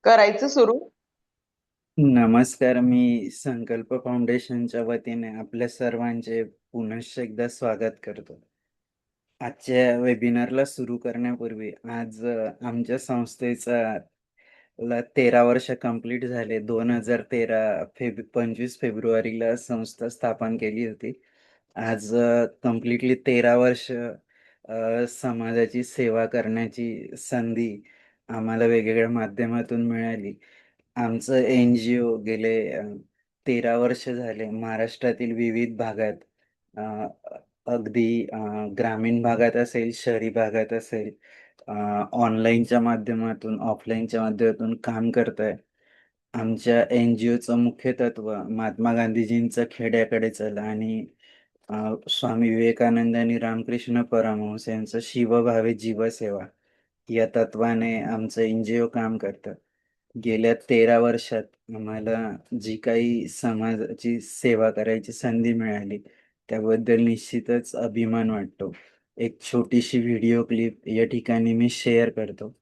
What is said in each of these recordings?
करायचं सुरू. नमस्कार. मी संकल्प फाउंडेशनच्या वतीने आपल्या सर्वांचे पुनश्च एकदा स्वागत करतो. आजच्या वेबिनारला सुरू करण्यापूर्वी आज आमच्या संस्थेचा 13 वर्ष कंप्लीट झाले. 2013 25 फेब्रुवारीला संस्था स्थापन केली होती. आज कंप्लीटली 13 वर्ष समाजाची सेवा करण्याची संधी आम्हाला वेगवेगळ्या माध्यमातून मिळाली. आमचं NGO गेले 13 वर्ष झाले महाराष्ट्रातील विविध भागात अ, अगदी ग्रामीण भागात असेल, शहरी भागात असेल, ऑनलाईनच्या माध्यमातून, ऑफलाईनच्या माध्यमातून काम करतंय. आमच्या NGOचं मुख्य तत्व महात्मा गांधीजींचं खेड्याकडे चला आणि स्वामी विवेकानंद आणि रामकृष्ण परमहंस यांचं शिवभावे जीवसेवा या तत्वाने आमचं NGO काम करतं. गेल्या 13 वर्षात आम्हाला जी काही समाजाची सेवा करायची संधी मिळाली, त्याबद्दल निश्चितच अभिमान वाटतो. एक छोटीशी व्हिडिओ क्लिप या ठिकाणी मी शेअर करतो.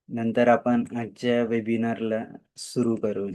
नंतर आपण आजच्या वेबिनारला सुरू करू.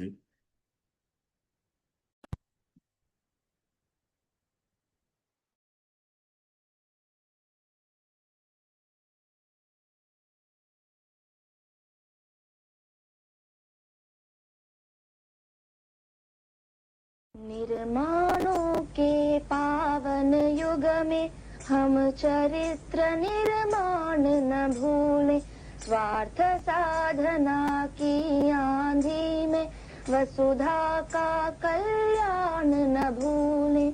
निर्माणों के पावन युग में हम चरित्र निर्माण न भूले, स्वार्थ साधना की आंधी में वसुधा का कल्याण न भूले।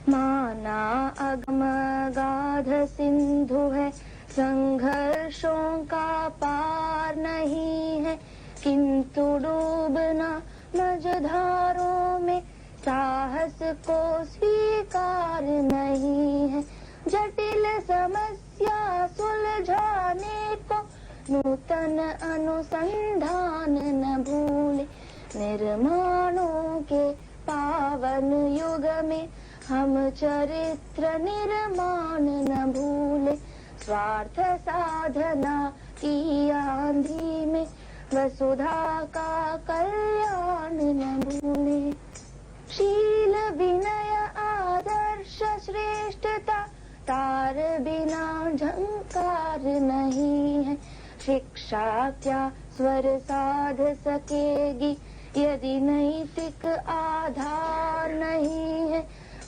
माना अगम गाध सिंधु है, संघर्षों का पार नहीं है, किंतु डूबना मझधारों में साहस को स्वीकार नहीं है। जटिल समस्या सुलझाने को नूतन अनुसंधान न भूले। निर्माणों के पावन युग में हम चरित्र निर्माण न भूले, स्वार्थ साधना की आंधी में वसुधा का कल्याण न भूले। शील विनय आदर्श श्रेष्ठता तार बिना झंकार नहीं है। शिक्षा क्या स्वर साध सकेगी यदि नैतिक आधार नहीं है।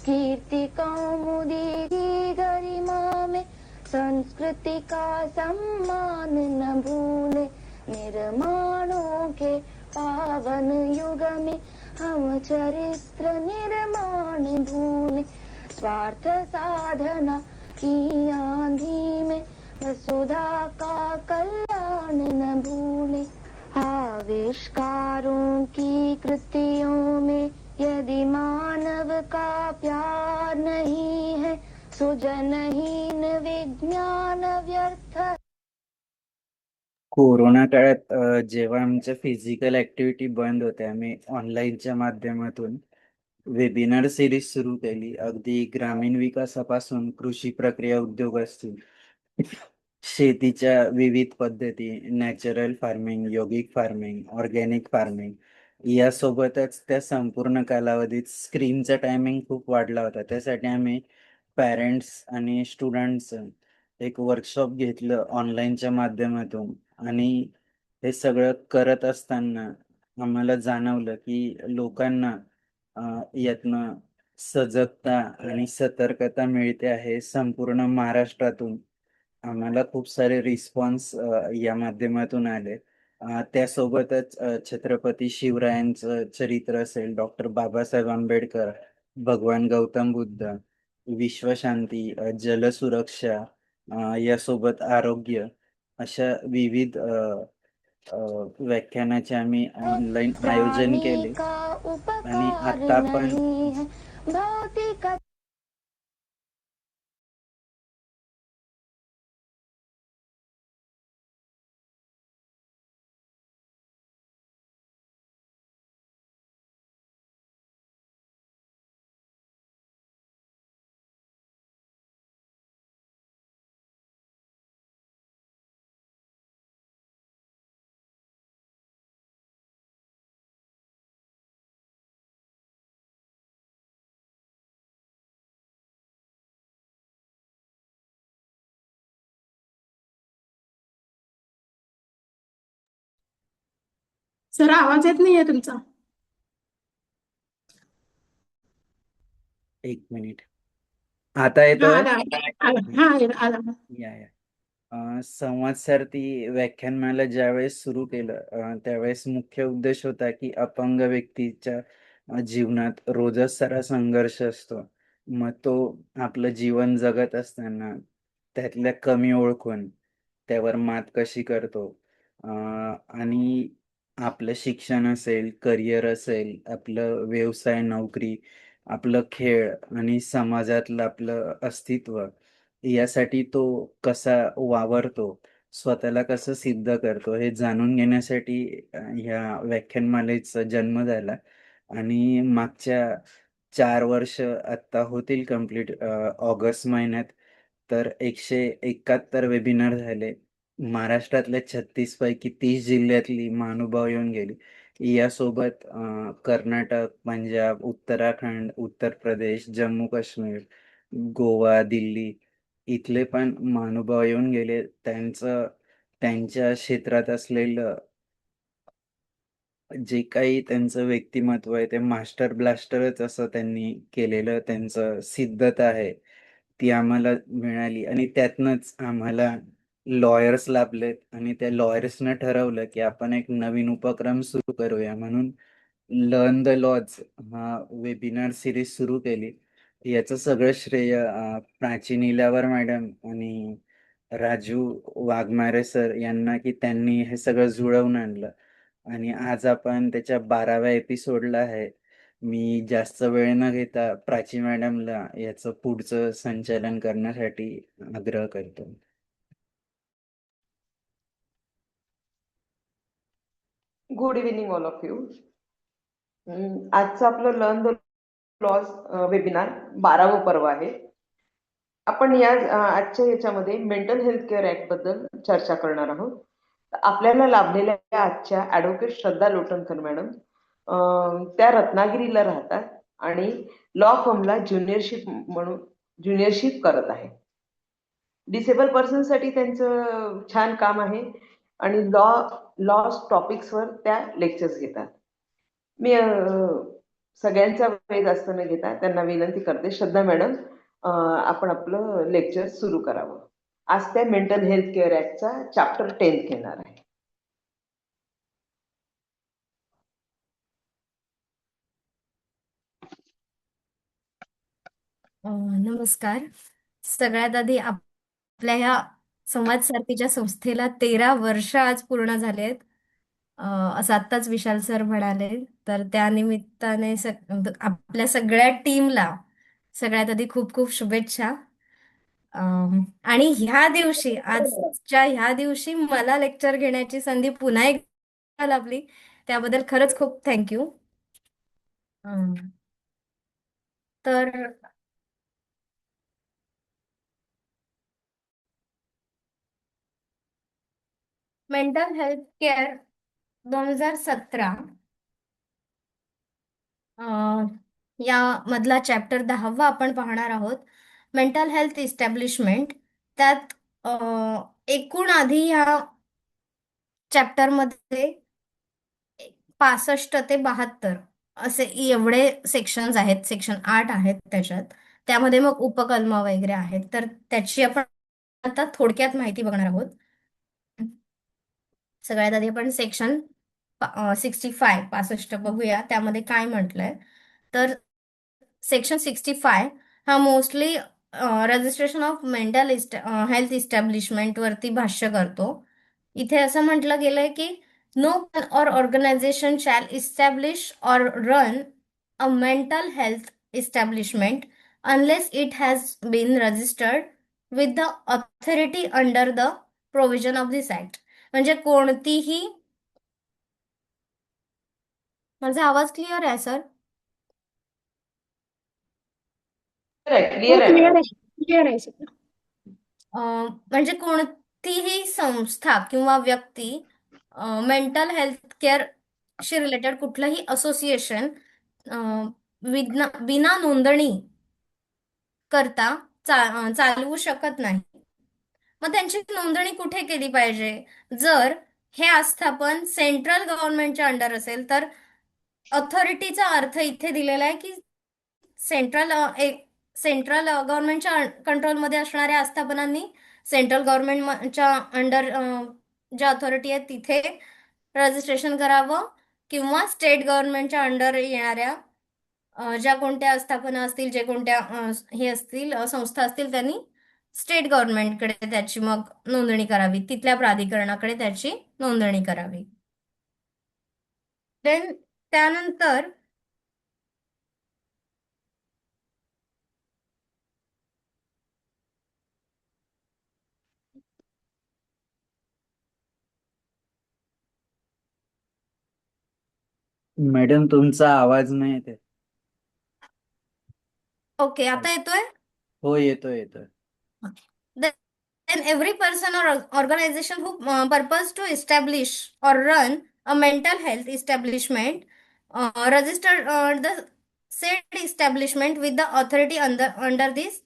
कीर्ति कौमुदी की गरिमा में संस्कृति का सम्मान न भूले। निर्माणों के पावन युग में हम चरित्र निर्माण भूले, स्वार्थ साधना की आंधी में वसुधा का कल्याण न भूले। आविष्कारों की कृतियों में यदि मानव का प्यार नहीं है, सुजनहीन विज्ञान व्यर्थ। कोरोना काळात जेव्हा आमच्या फिजिकल ॲक्टिव्हिटी बंद होत्या, आम्ही ऑनलाईनच्या माध्यमातून वेबिनार सीरीज सुरू केली. अगदी ग्रामीण विकासापासून कृषी प्रक्रिया उद्योग असतील, शेतीच्या विविध पद्धती, नॅचरल फार्मिंग, योगिक फार्मिंग, ऑर्गॅनिक फार्मिंग यासोबतच त्या संपूर्ण कालावधीत स्क्रीनचा टायमिंग खूप वाढला होता. त्यासाठी आम्ही पॅरेंट्स आणि स्टुडंट्सचं एक वर्कशॉप घेतलं ऑनलाईनच्या माध्यमातून आणि हे सगळं करत असताना आम्हाला जाणवलं की लोकांना यातनं सजगता आणि सतर्कता मिळते आहे. संपूर्ण महाराष्ट्रातून आम्हाला खूप सारे रिस्पॉन्स या माध्यमातून आले. त्यासोबतच छत्रपती शिवरायांचं चरित्र असेल, डॉक्टर बाबासाहेब आंबेडकर, भगवान गौतम बुद्ध, विश्वशांती, जलसुरक्षा यासोबत आरोग्य अशा विविध अ, व्याख्यानाचे आम्ही ऑनलाईन आयोजन प्राणी केले का आणि उपकार आता आपण नहीं है, भौतिक सर आवाज येत नाहीये तुमचा. एक मिनिट. आता हा येतोय? आला आला हा आला. या. संवाद सारथी व्याख्यानमाला ज्यावेळेस सुरू केलं त्यावेळेस मुख्य उद्देश होता की अपंग व्यक्तीच्या जीवनात रोजच सारा संघर्ष असतो. मग तो आपलं जीवन जगत असताना त्यातल्या कमी ओळखून त्यावर मात कशी करतो, आणि आपलं शिक्षण असेल, करिअर असेल, आपलं व्यवसाय, नोकरी, आपलं खेळ आणि समाजातलं आपलं अस्तित्व यासाठी तो कसा वावरतो, स्वतःला कसं सिद्ध करतो हे जाणून घेण्यासाठी ह्या व्याख्यानमालेचा जन्म झाला. आणि मागच्या 4 वर्ष आत्ता होतील कंप्लीट ऑगस्ट महिन्यात. तर 171 वेबिनार झाले. महाराष्ट्रातल्या 36 पैकी 30 जिल्ह्यातली महानुभाव येऊन गेली. यासोबत कर्नाटक, पंजाब, उत्तराखंड, उत्तर प्रदेश, जम्मू काश्मीर, गोवा, दिल्ली इथले पण महानुभाव येऊन गेले. त्यांच्या क्षेत्रात असलेलं जे काही त्यांचं व्यक्तिमत्व आहे ते मास्टर ब्लास्टरच असं त्यांनी केलेलं त्यांचं सिद्धता आहे ती आम्हाला मिळाली. आणि त्यातनंच आम्हाला लॉयर्स लाभलेत आणि त्या लॉयर्सनं ठरवलं की आपण एक नवीन उपक्रम सुरू करूया, म्हणून लर्न द लॉज हा वेबिनार सिरीज सुरू केली. याचं सगळं श्रेय प्राची नीलावर मॅडम आणि राजू वाघमारे सर यांना, की त्यांनी हे सगळं जुळवून आणलं. आणि आज आपण त्याच्या 12व्या एपिसोडला आहे. मी जास्त वेळ न घेता प्राची मॅडमला याचं पुढचं संचालन करण्यासाठी आग्रह करतो. Good evening all of you. आजचं आपलं लर्न द लॉज वेबिनार 12वं पर्व आहे. आपण या आजच्या याच्यामध्ये मेंटल हेल्थ केअर ऍक्ट बद्दल चर्चा करणार आहोत. आपल्याला लाभलेल्या आजच्या ऍडव्होकेट श्रद्धा लोटनकर मॅडम त्या रत्नागिरीला राहतात आणि लॉ फर्मला ज्युनियरशिप करत आहे. डिसेबल पर्सन साठी त्यांचं छान काम आहे आणि लॉ टॉपिक्सवर त्या लेक्चर्स घेतात. मी सगळ्यांचा वेळ जास्त न घेता त्यांना विनंती करते, श्रद्धा मॅडम आपण आपलं लेक्चर सुरू करावं. आज त्या मेंटल हेल्थ केअर ऍक्टचा चॅप्टर 10 घेणार आहे. नमस्कार. सगळ्यात आधी आपल्या ह्या संवाद सारथीच्या संस्थेला 13 वर्ष आज पूर्ण झाले आहेत, असं आत्ताच विशाल सर म्हणाले. तर त्या निमित्ताने आपल्या सगळ्या टीमला सगळ्यात आधी खूप खूप शुभेच्छा. आणि आजच्या ह्या दिवशी मला लेक्चर घेण्याची संधी पुन्हा एकदा लाभली, त्याबद्दल खरंच खूप थँक्यू. तर मेंटल हेल्थ केअर 2017 या मधला चॅप्टर 10वा आपण पाहणार आहोत, मेंटल हेल्थ इस्टॅब्लिशमेंट. त्यात एकूण आधी ह्या चॅप्टरमध्ये 65 ते 72 असे एवढे सेक्शन्स आहेत, सेक्शन 8 आहेत त्याच्यात. त्यामध्ये मग उपकलम वगैरे आहेत. तर त्याची आपण आता थोडक्यात माहिती बघणार आहोत. सगळ्यात आधी आपण सेक्शन 65 बघूया, त्यामध्ये काय म्हटलंय. तर सेक्शन 65 हा mostly registration of mental health establishment वरती भाष्य करतो. इथे असं म्हटलं गेलंय की no or organisation shall establish or run a mental health establishment unless it has been registered with the authority under the provision of this act. म्हणजे कोणतीही, माझा आवाज क्लिअर आहे सर? क्लिअर आहे क्लिअर मॅडम. आहे, क्लिअर आहे sir. म्हणजे कोणतीही संस्था किंवा व्यक्ती मेंटल हेल्थ केअरशी रिलेटेड कुठलंही असोसिएशन बिना नोंदणी करता चालवू शकत नाही. मग त्यांची नोंदणी कुठे केली पाहिजे? जर हे आस्थापन सेंट्रल गव्हर्नमेंटच्या अंडर असेल तर ऑथॉरिटीचा अर्थ इथे दिलेला आहे की सेंट्रल सेंट्रल गव्हर्नमेंटच्या कंट्रोलमध्ये असणाऱ्या आस्थापनांनी सेंट्रल गव्हर्नमेंटच्या अंडर ज्या अथॉरिटी आहेत तिथे रजिस्ट्रेशन करावं किंवा स्टेट गव्हर्नमेंटच्या अंडर येणाऱ्या ज्या कोणत्या आस्थापना असतील जे कोणत्या हे असतील संस्था असतील त्यांनी स्टेट गव्हर्नमेंटकडे त्याची मग नोंदणी करावी तिथल्या प्राधिकरणाकडे त्याची नोंदणी करावी. देन त्यानंतर मॅडम तुमचा आवाज नाही येते. ओके आता येतोय. हो येतोय येतोय. Then every person or organization who purpose to establish or run a mental health establishment registered the said establishment with the authority under this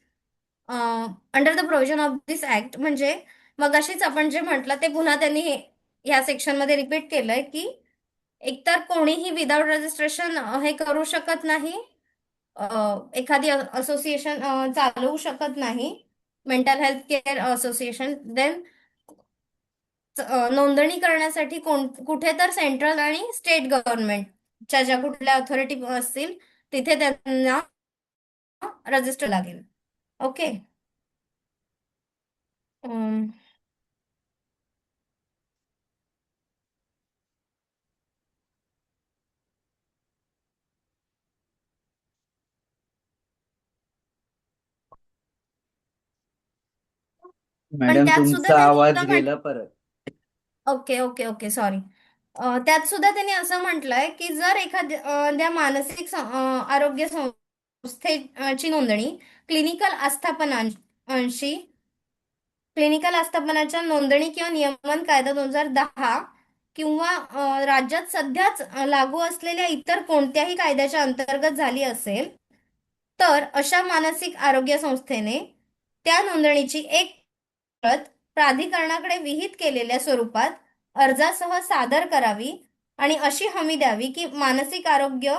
under the provision of this act. म्हणजे मगाशीच आपण जे म्हटलं ते पुन्हा त्यांनी ह्या सेक्शन मध्ये रिपीट केलंय की एकतर कोणीही विदाउट रजिस्ट्रेशन हे करू शकत नाही, एखादी असोसिएशन चालवू शकत नाही, mental health care association. Then नोंदणी करण्यासाठी कुठे तर सेंट्रल आणि स्टेट गव्हर्नमेंटच्या ज्या कुठल्या अथॉरिटी असतील तिथे त्यांना रजिस्टर लागेल. ओके. पण मॅडम त्यात सुद्धा तुमचा त्यांनी आवाज एकदा गेला परत. Okay okay okay sorry. त्यात सुद्धा त्यांनी असं म्हटलंय की जर एखाद्या मानसिक आरोग्य संस्थेची नोंदणी क्लिनिकल आस्थापनांशी क्लिनिकल आस्थापनाच्या नोंदणी किंवा नियमन कायदा 2010 किंवा राज्यात सध्याच लागू असलेल्या इतर कोणत्याही कायद्याच्या अंतर्गत झाली असेल तर अशा मानसिक आरोग्य संस्थेने त्या नोंदणीची एक प्रत प्राधिकरणाकडे विहित केलेल्या स्वरूपात अर्जासह सादर करावी आणि अशी हमी द्यावी की मानसिक आरोग्य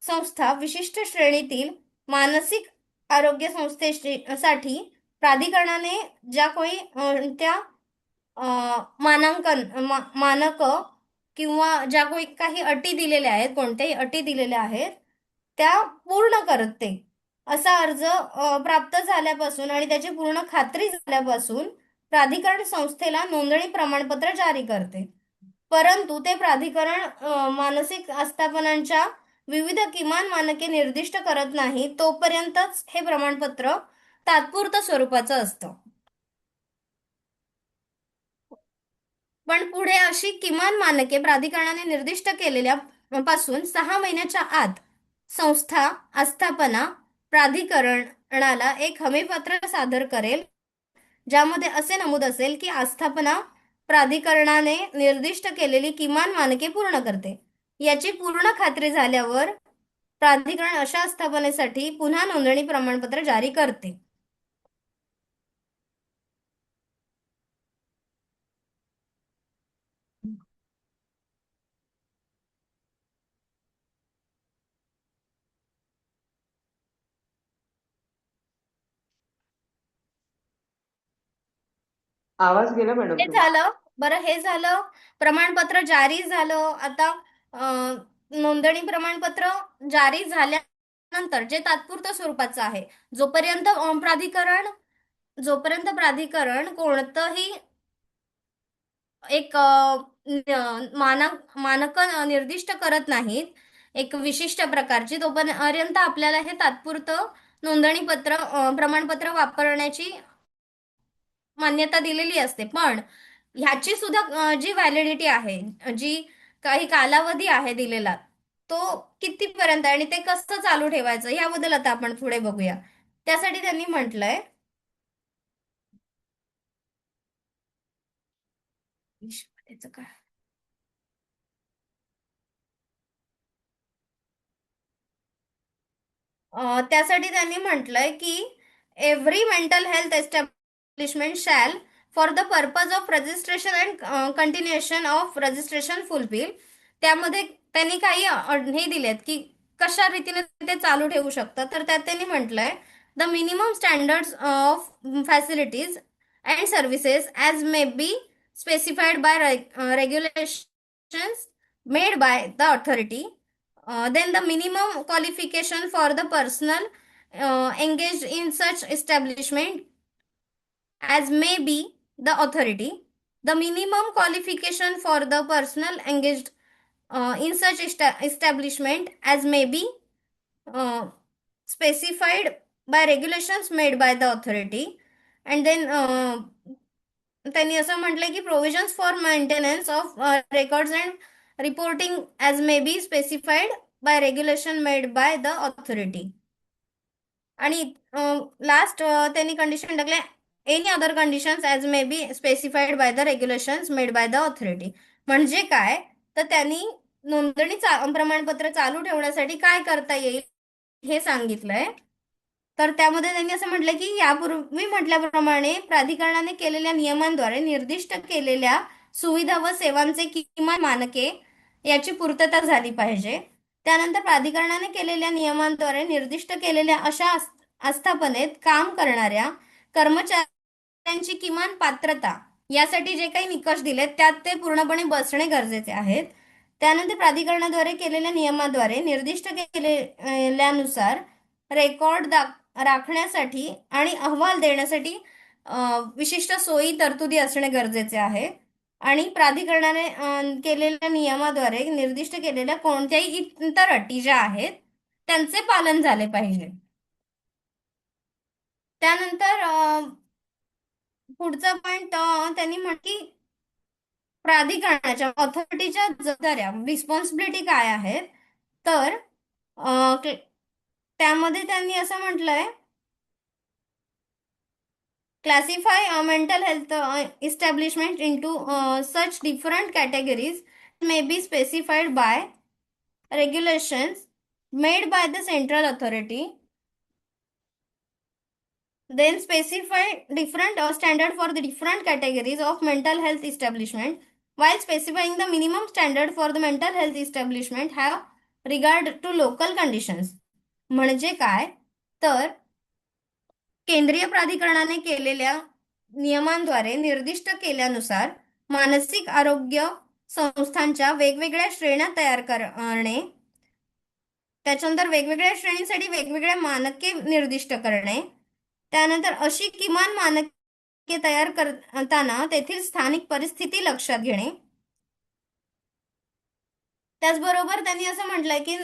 संस्था विशिष्ट श्रेणीतील मानसिक आरोग्य संस्थेसाठी प्राधिकरणाने ज्या त्या मानक किंवा ज्या काही अटी दिलेल्या आहेत, कोणत्याही अटी दिलेल्या आहेत त्या पूर्ण करते असा अर्ज प्राप्त झाल्यापासून आणि त्याची पूर्ण खात्री झाल्यापासून प्राधिकरण संस्थेला नोंदणी प्रमाणपत्र जारी करते. परंतु ते प्राधिकरण मानसिक आस्थापनांच्या विविध किमान मानके निर्दिष्ट करत नाही तोपर्यंतच हे प्रमाणपत्र तात्पुरतं स्वरूपाचं असतं. पण पुढे अशी किमान मानके प्राधिकरणाने निर्दिष्ट केलेल्या पासून 6 महिन्याच्या आत संस्था आस्थापना प्राधिकरणाला एक हमीपत्र सादर करेल ज्यामध्ये असे नमूद असेल की आस्थापना प्राधिकरणाने निर्दिष्ट केलेली किमान मानके पूर्ण करते. याची पूर्ण खात्री झाल्यावर प्राधिकरण अशा आस्थापनेसाठी पुन्हा नोंदणी प्रमाणपत्र जारी करते. आवाज गेला मॅडम हे तुमचा. झालं. बरं हे झालं, प्रमाणपत्र जारी झालं. आता नोंदणी प्रमाणपत्र जारी झाल्यानंतर जे तात्पुरत्या स्वरूपाचं आहे जोपर्यंत प्राधिकरण कोणतंही एक मानक निर्दिष्ट करत नाहीत एक विशिष्ट प्रकारची तोपर्यंत आपल्याला हे तात्पुरतं नोंदणीपत्र प्रमाणपत्र वापरण्याची मान्यता दिलेली असते. पण ह्याची सुद्धा जी व्हॅलिडिटी आहे, जी काही कालावधी आहे दिलेला तो कितीपर्यंत आणि ते कसं चालू ठेवायचं याबद्दल आता आपण पुढे बघूया. त्यासाठी त्यांनी म्हटलंय त्याचं काय त्यासाठी त्यांनी म्हटलंय की every mental health establishment shall for the purpose of registration and continuation of registration fulfil. त्यामध्ये त्यांनी काही हे दिलेत की कशा रीतीने ते चालू ठेवू शकतात. तर त्यात त्यांनी म्हटलंय the minimum standards of facilities and services as may B specified by regulations made by the authority. Then the minimum qualification for the personnel engaged in such establishment as may be the authority. The minimum qualification for the personnel engaged in such establishment as may be uh, specified by regulations made by the authority. And then त्यांनी असं म्हटलंय की provisions for maintenance of records and reporting as may be specified by regulation made by the authority. आणि last त्यांनी condition टाकले any other conditions as may be specified by the regulations made by the authority. म्हणजे काय तर त्यांनी नोंदणी प्रमाणपत्र चालू ठेवण्यासाठी काय करता येईल हे सांगितलंय. तर त्यामध्ये त्यांनी असं म्हटलं की यापूर्वी म्हटल्याप्रमाणे प्राधिकरणाने केलेल्या नियमांद्वारे निर्दिष्ट केलेल्या सुविधा व सेवांचे किमान मानके याची पूर्तता झाली पाहिजे. त्यानंतर प्राधिकरणाने केलेल्या नियमांद्वारे निर्दिष्ट केलेल्या अशा आस्थापनेत काम करणाऱ्या कर्मचाऱ्यांची किमान पात्रता यासाठी जे काही निकष दिलेत त्यात ते पूर्णपणे बसणे गरजेचे आहेत. त्यानंतर प्राधिकरणाद्वारे केलेल्या नियमाद्वारे निर्दिष्ट केलेल्यानुसार रेकॉर्ड राखण्यासाठी आणि अहवाल देण्यासाठी विशिष्ट सोयी तरतुदी असणे गरजेचे आहे. आणि प्राधिकरणाने केलेल्या नियमाद्वारे निर्दिष्ट केलेल्या कोणत्याही इतर अटी ज्या आहेत त्यांचे पालन झाले पाहिजे. त्यानंतर पुढचा पॉइंट त्यांनी म्हटलं की प्राधिकरणाच्या ऑथॉरिटीच्या जबाबदाऱ्या रिस्पॉन्सिबिलिटी काय आहेत. तर त्यामध्ये त्यांनी असं म्हटलंय classify mental health establishment into such different categories may be specified by regulations made by the central authority. Then specify different standard for the different categories of mental health establishment while specifying the minimum standard for the mental health establishment have regard to local conditions. म्हणजे काय तर केंद्रीय प्राधिकरणाने केलेल्या नियमांद्वारे निर्दिष्ट केल्यानुसार मानसिक आरोग्य संस्थांच्या वेगवेगळ्या श्रेण्या तयार करणे, त्याच्यानंतर वेगवेगळ्या श्रेणींसाठी वेगवेगळ्या मानके निर्दिष्ट करणे, त्यानंतर अशी किमान मानके तयार करताना तेथील स्थानिक परिस्थिती लक्षात घेणे. त्याचबरोबर त्यांनी असं म्हटलंय की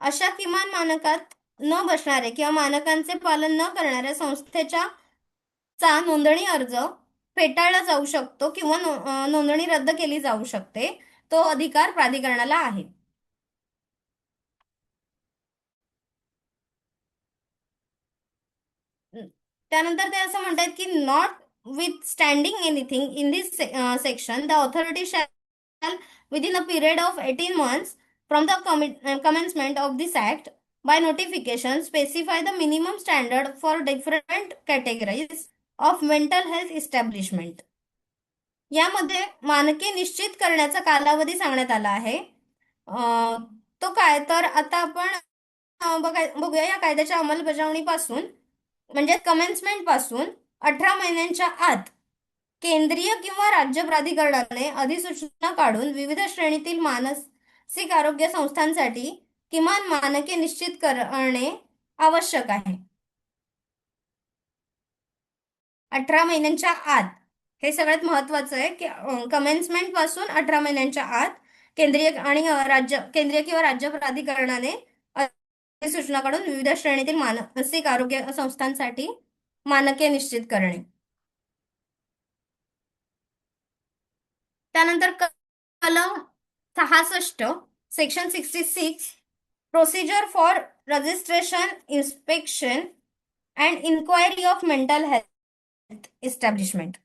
अशा किमान मानकात न बसणारे किंवा मानकांचे पालन न करणाऱ्या संस्थेचा नोंदणी अर्ज फेटाळला जाऊ शकतो किंवा नोंदणी रद्द केली जाऊ शकते. तो अधिकार प्राधिकरणाला आहे. त्यानंतर ते असं म्हणतात की not with standing anything in this section the authority shall within a period of 18 months from the commencement of this act by notification specify the minimum standard for different categories of mental health establishment. यामध्ये मानके निश्चित करण्याचा कालावधी सांगण्यात आला आहे. तो काय तर आता आपण बघूया या कायद्याच्या अंमलबजावणीपासून म्हणजे कमेन्समेंट पासून 18 महिन्यांच्या आत केंद्रीय किंवा राज्य प्राधिकरणाने अधिसूचना काढून विविध श्रेणीतील मानसिक आरोग्य संस्थांसाठी किमान मानके निश्चित करणे आवश्यक आहे. 18 महिन्यांच्या आत हे सगळ्यात महत्वाचं आहे की कमेन्समेंट पासून 18 महिन्यांच्या आत केंद्रीय किंवा राज्य प्राधिकरणाने सूचना काढून विविध श्रेणीतील मानसिक आरोग्य संस्थांसाठी मानके निश्चित करणे. त्यानंतर कलम 66 section 66 procedure for registration inspection and inquiry of mental health establishment.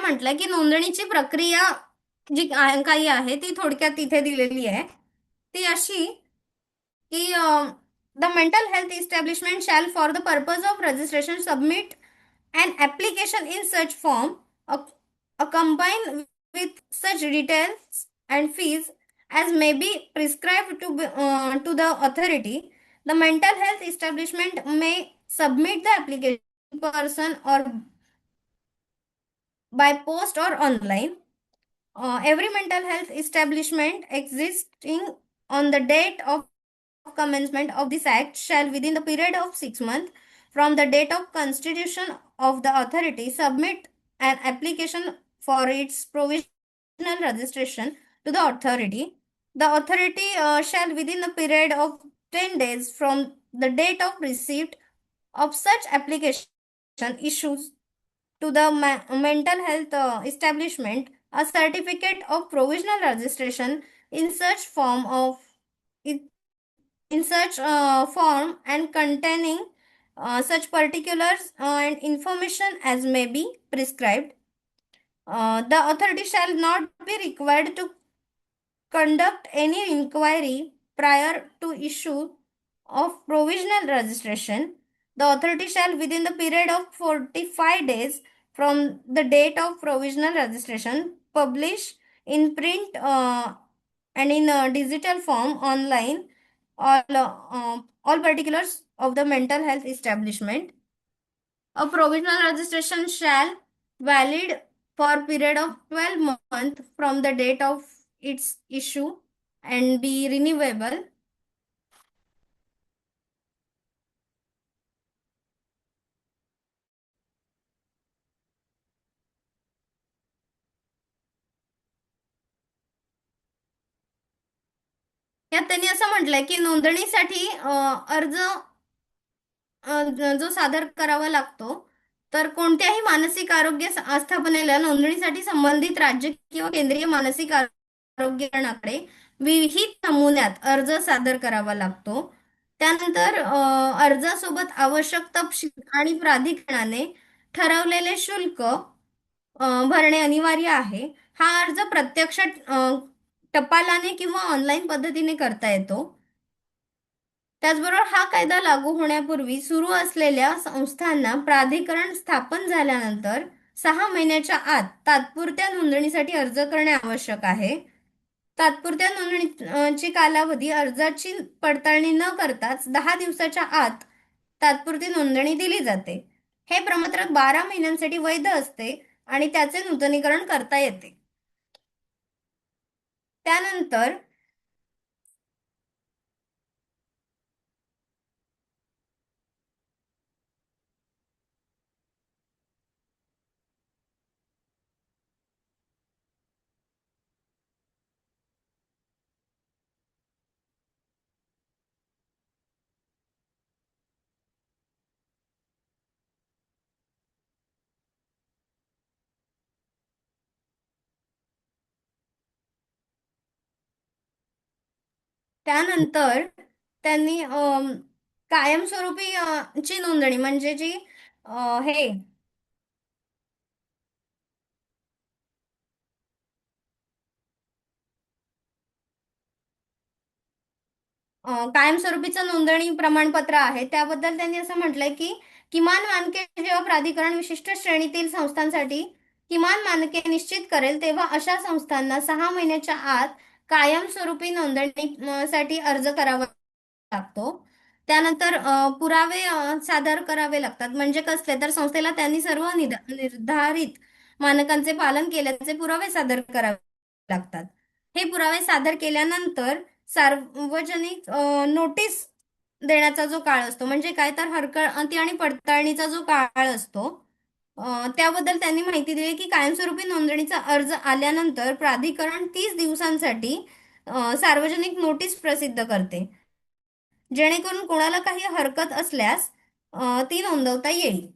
म्हटलंय की नोंदणीची प्रक्रिया जी काही आहे ती थोडक्यात इथे दिलेली आहे. ती अशी की the mental health establishment shall for the purpose of registration submit an application in such form, combined with such details and fees as may be prescribed to the authority. The mental health establishment may submit the application in person or by post or online. Every mental health establishment existing on the date of commencement of this act shall, within the period of 6 months from the date of constitution of the authority, submit an application for its provisional registration to the authority. The authority shall, within the period of 10 days from the date of receipt of such application, issues to the mental health establishment a certificate of provisional registration in such form of in, in such form and containing such particulars and information as may be prescribed. The authority shall not be required to conduct any inquiry prior to issue of provisional registration. The authority shall, within the period of 45 days from the date of provisional registration, publish in print and in digital form online all particulars of the mental health establishment. A provisional registration shall valid for period of 12 months from the date of its issue and be renewable. यात त्यांनी असं म्हटलंय की नोंदणीसाठी अर्ज जो सादर करावा लागतो तर कोणत्याही मानसिक आरोग्य आस्थापनेला नोंदणीसाठी संबंधित राज्य किंवा केंद्रीय मानसिक आरोग्य करणाकडे विहित नमुन्यात अर्ज सादर करावा लागतो. त्यानंतर अर्जासोबत आवश्यक तपशील आणि प्राधिकरणाने ठरवलेले शुल्क भरणे अनिवार्य आहे. हा अर्ज प्रत्यक्ष टपालाने किंवा ऑनलाईन पद्धतीने करता येतो. त्याचबरोबर हा कायदा लागू होण्यापूर्वी सुरू असलेल्या संस्थांना प्राधिकरण स्थापन झाल्यानंतर 6 महिन्याच्या आत तात्पुरत्या नोंदणीसाठी अर्ज करणे आवश्यक आहे. तात्पुरत्या नोंदणीची कालावधी अर्जाची पडताळणी न करताच 10 दिवसाच्या आत तात्पुरती नोंदणी दिली जाते. हे प्रमाणपत्र 12 महिन्यांसाठी वैध असते आणि त्याचे नूतनीकरण करता येते. त्यानंतर त्यानंतर त्यांनी कायमस्वरूपी ची नोंदणी म्हणजे जी हे कायमस्वरूपीचं नोंदणी प्रमाणपत्र आहे त्याबद्दल त्यांनी असं म्हटलंय की किमान मानके जेव्हा प्राधिकरण विशिष्ट श्रेणीतील संस्थांसाठी किमान मानके निश्चित करेल तेव्हा अशा संस्थांना 6 महिन्याच्या आत कायमस्वरूपी नोंदणीसाठी अर्ज करावा लागतो. त्यानंतर पुरावे सादर करावे लागतात. म्हणजे कसले तर संस्थेला त्यांनी सर्व निर्धारित मानकांचे पालन केल्याचे पुरावे सादर करावे लागतात. हे पुरावे सादर केल्यानंतर सार्वजनिक नोटीस देण्याचा जो काळ असतो म्हणजे काय तर हरकत आणि पडताळणीचा जो काळ असतो त्याबद्दल त्यांनी माहिती दिली की कायमस्वरूपी नोंदणीचा अर्ज आल्यानंतर प्राधिकरण 30 दिवसांसाठी सार्वजनिक नोटीस प्रसिद्ध करते जेणेकरून कोणाला काही हरकत असल्यास ती नोंदवता येईल.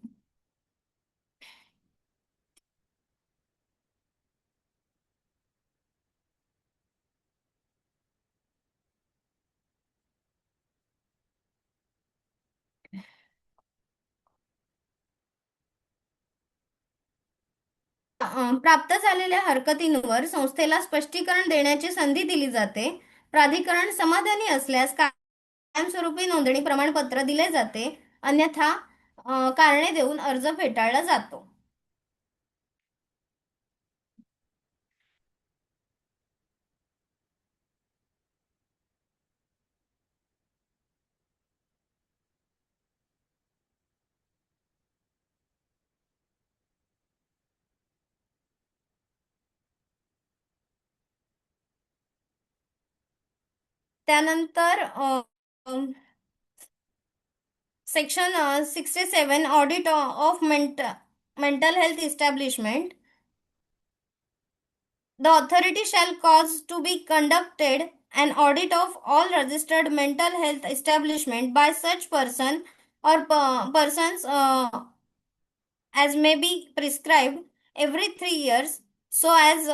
प्राप्त झालेल्या हरकतींवर संस्थेला स्पष्टीकरण देण्याची संधी दिली जाते. प्राधिकरण समाधानी असल्यास कायमस्वरूपी नोंदणी प्रमाणपत्र दिले जाते, अन्यथा कारणे देऊन अर्ज फेटाळला जातो. त्यानंतर section 67 audit of mental health establishment. The authority shall cause to be conducted an audit of all registered mental health establishment by such person or persons as may be prescribed every 3 years, so as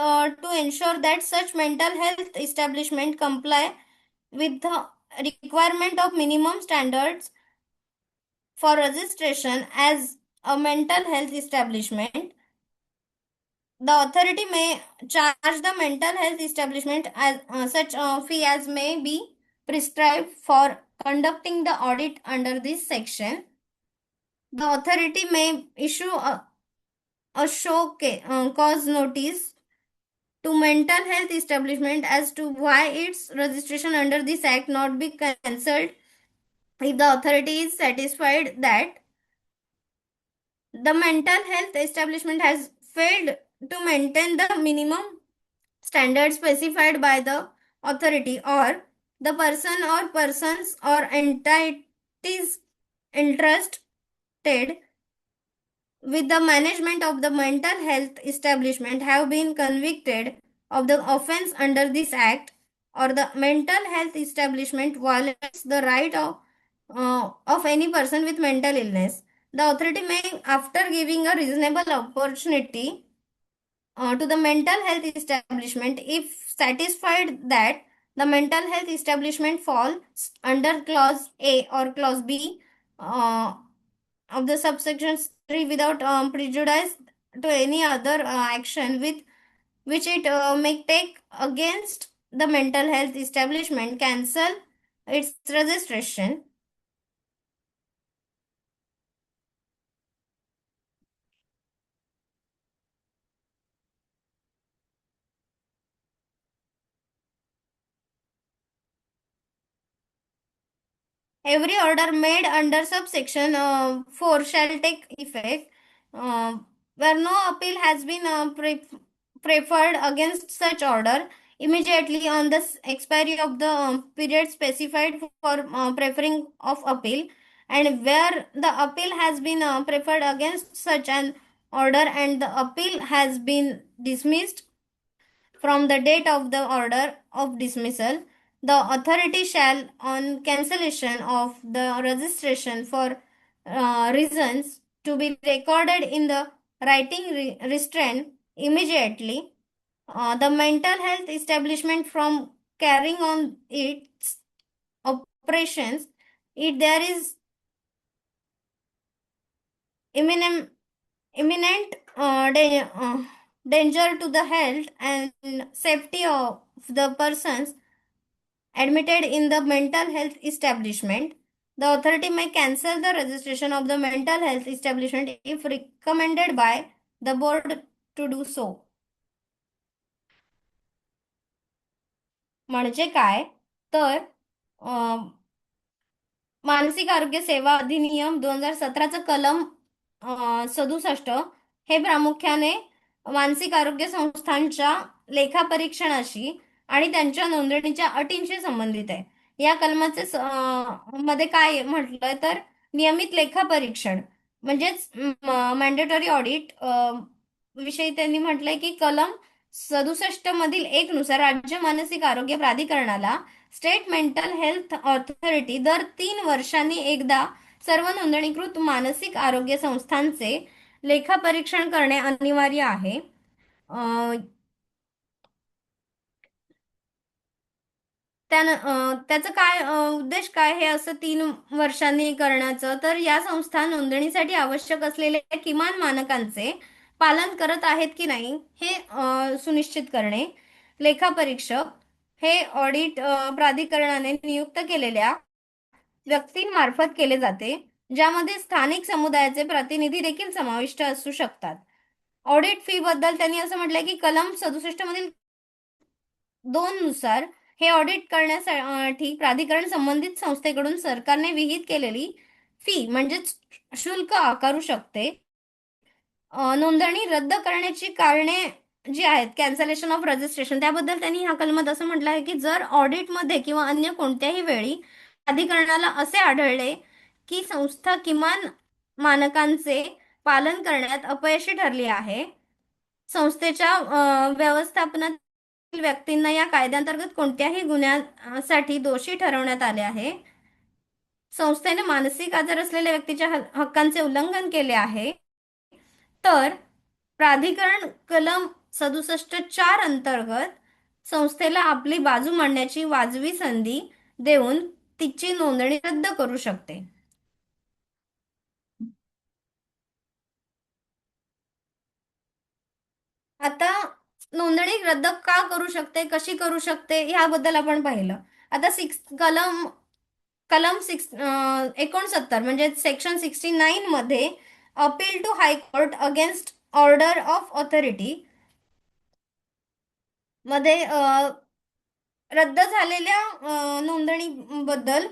to ensure that such mental health establishment comply with the requirement of minimum standards for registration as a mental health establishment. The authority may charge the mental health establishment as such a fee as may be prescribed for conducting the audit under this section. The authority may issue a cause notice to mental health establishment as to why its registration under this act not be cancelled if the authority is satisfied that the mental health establishment has failed to maintain the minimum standards specified by the authority, or the person or persons or entities entrusted with the management of the mental health establishment have been convicted of the offense under this act, or the mental health establishment violates the right of any person with mental illness. The authority may, after giving a reasonable opportunity to the mental health establishment, if satisfied that the mental health establishment falls under clause A or clause B of the subsection 3 without prejudice to any other action with which it may take against the mental health establishment, cancel its registration. Every order made under subsection 4 shall take effect where no appeal has been preferred against such order immediately on the expiry of the period specified for preferring of appeal, and where the appeal has been preferred against such an order and the appeal has been dismissed from the date of the order of dismissal, the authority shall, on cancellation of the registration for reasons to be recorded in the writing restraint immediately the mental health establishment from carrying on its operations if there is imminent danger to the health and safety of the persons admitted in the mental health establishment. The authority may cancel the registration of the mental health establishment if recommended by the board to do so. म्हणजे काय तर मानसिक आरोग्य सेवा अधिनियम 2017चं कलम 67 हे प्रामुख्याने मानसिक आरोग्य संस्थांच्या लेखापरीक्षणाशी आणि त्यांच्या नोंदणीच्या अटींशी संबंधित आहे. या कलमाचे मध्ये काय म्हटलंय तर नियमित लेखापरीक्षण म्हणजेच मॅन्डेटरी ऑडिट विषयी त्यांनी म्हटलंय की कलम 67 मधील 1 नुसार राज्य मानसिक आरोग्य प्राधिकरणाला स्टेट मेंटल हेल्थ ऑथॉरिटी दर 3 वर्षांनी एकदा सर्व नोंदणीकृत मानसिक आरोग्य संस्थांचे लेखापरीक्षण करणे अनिवार्य आहे. त्याचं काय उद्देश काय हे असं 3 वर्षांनी करण्याचं तर या संस्था नोंदणीसाठी आवश्यक असलेल्या किमान मानकांचे पालन करत आहेत की नाही हे सुनिश्चित करणे. लेखापरीक्षक हे ऑडिट प्राधिकरणाने नियुक्त केलेल्या व्यक्तींमार्फत केले जाते, ज्यामध्ये स्थानिक समुदायाचे प्रतिनिधी देखील समाविष्ट असू शकतात. ऑडिट फी बद्दल त्यांनी असं म्हटलंय की कलम 67 मधील 2 नुसार हे ऑडिट करण्यासाठी प्राधिकरण संबंधित संस्थेकडून सरकारने विहित केलेली फी म्हणजेच शुल्क आकारू शकते. नोंदणी रद्द करण्याची कारणे जी आहेत, कॅन्सलेशन ऑफ रजिस्ट्रेशन, त्याबद्दल त्यांनी ह्या कलमात असं म्हटलं आहे की जर ऑडिटमध्ये किंवा अन्य कोणत्याही वेळी प्राधिकरणाला असे आढळले की संस्था किमान मानकांचे पालन करण्यात अपयशी ठरली आहे, संस्थेच्या व्यवस्थापनातील व्यक्तींना या कायद्याअंतर्गत कोणत्याही गुन्ह्यासाठी दोषी ठरवण्यात आले आहे, संस्थेने मानसिक आजार असलेल्या व्यक्तीच्या हक्कांचे उल्लंघन केले आहे, तर प्राधिकरण कलम 67(4) अंतर्गत संस्थेला आपली बाजू मांडण्याची वाजवी संधी देऊन तिची नोंदणी रद्द करू शकते. आता नोंदणी रद्द का करू शकते, कशी करू शकते ह्याबद्दल आपण पाहिलं. आता कलम 69 म्हणजे सेक्शन 69 मध्ये appeal to high court against order of authority मध्ये रद्द झालेल्या नोंदणीबद्दल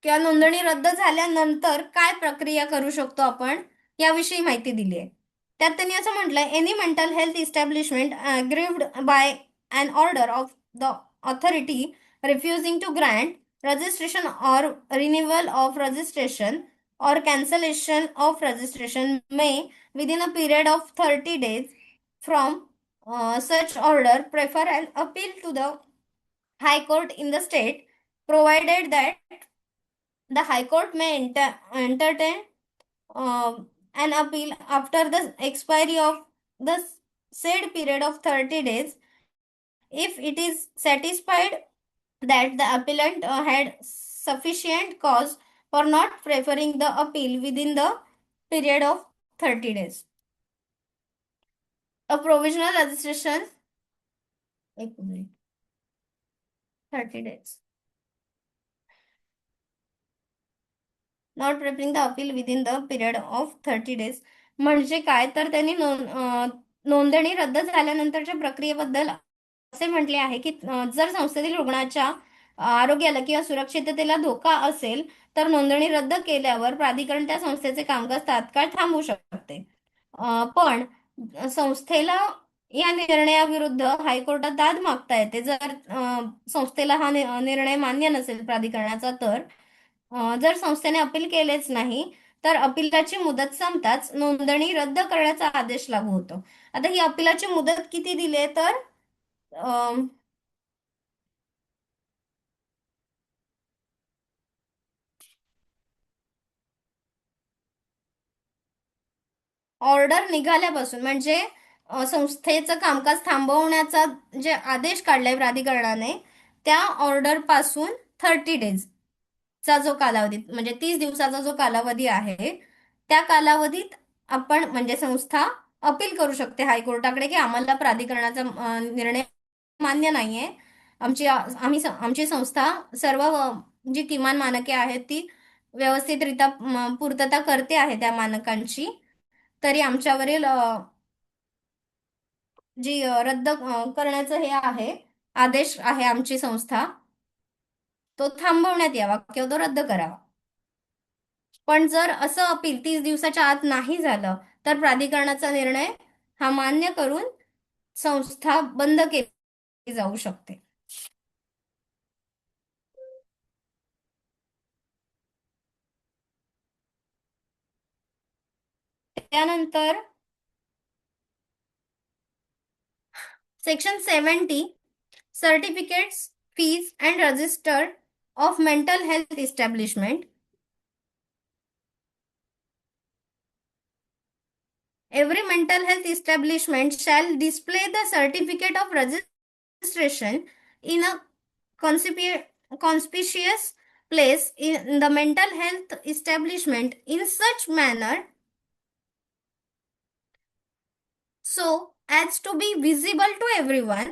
किंवा नोंदणी रद्द झाल्यानंतर काय प्रक्रिया करू शकतो आपण याविषयी माहिती दिली आहे. त्यात त्यांनी असं म्हटलंय, any mental health establishment aggrieved by an order of the authority refusing to grant registration or renewal of registration or cancellation of registration may within a period of 30 days from such order prefer an appeal to the high court in the state, provided that the high court may entertain an appeal after the expiry of the said period of 30 days if it is satisfied that the appellant had sufficient cause for not preferring the appeal within the period of 30 days. A provisional registration, 30 days. Not preferring the appeal within the period of 30 days. म्हणजे काय तर त्यांनी नोंदणी रद्द झाल्यानंतरच्या प्रक्रियेबद्दल असे म्हटले आहे की जर संस्थेतील रुग्णाच्या आरोग्याला किंवा सुरक्षिततेला धोका असेल तर नोंदणी रद्द केल्यावर प्राधिकरण त्या संस्थेचे कामकाज तात्काळ थांबवू शकते. पण संस्थेला या निर्णयाविरुद्ध हायकोर्टात दाद मागता येते जर संस्थेला हा निर्णय मान्य नसेल प्राधिकरणाचा. तर जर संस्थेने अपील केलेच नाही तर अपिलाची मुदत संपताच नोंदणी रद्द करण्याचा आदेश लागू होतो. आता ही अपिलाची मुदत किती दिली तर ऑर्डर निघाल्यापासून म्हणजे संस्थेचं कामकाज थांबवण्याचा जे आदेश काढलाय प्राधिकरणाने त्या ऑर्डर पासून 30 डेजचा जो कालावधी म्हणजे 30 दिवसाचा जो कालावधी आहे त्या कालावधीत आपण म्हणजे संस्था अपील करू शकते हायकोर्टाकडे की आम्हाला प्राधिकरणाचा निर्णय मान्य नाहीये, आमची संस्था सर्व जी किमान मानके आहेत ती व्यवस्थितरित्या पूर्तता करते आहे त्या मानकांची, तरी आमच्यावरील जी रद्द करण्याचं हे आहे आदेश आहे आमची संस्था तो थांबवण्यात यावा किंवा तो रद्द करावा. पण जर असं अपील 30 दिवसाच्या आत नाही झालं तर प्राधिकरणाचा निर्णय हा मान्य करून संस्था बंद केली जाऊ शकते. त्यानंतर section 70 certificates fees and register of mental health establishment. Every mental health establishment shall display the certificate of registration in a conspicuous place in the mental health establishment in such manner so as to be visible to everyone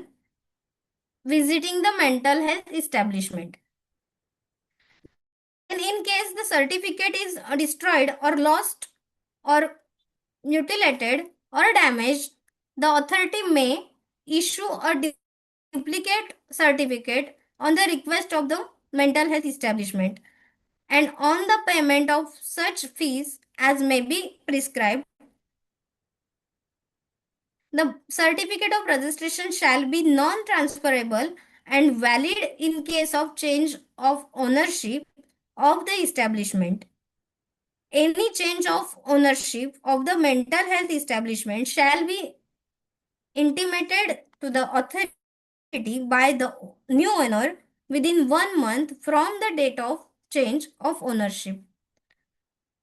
visiting the mental health establishment. And in case the certificate is destroyed or lost or mutilated or damaged, the authority may issue a duplicate certificate on the request of the mental health establishment and on the payment of such fees as may be prescribed. The certificate of registration shall be non-transferable and valid in case of change of ownership of the establishment. Any change of ownership of the mental health establishment shall be intimated to the authority by the new owner within 1 month from the date of change of ownership.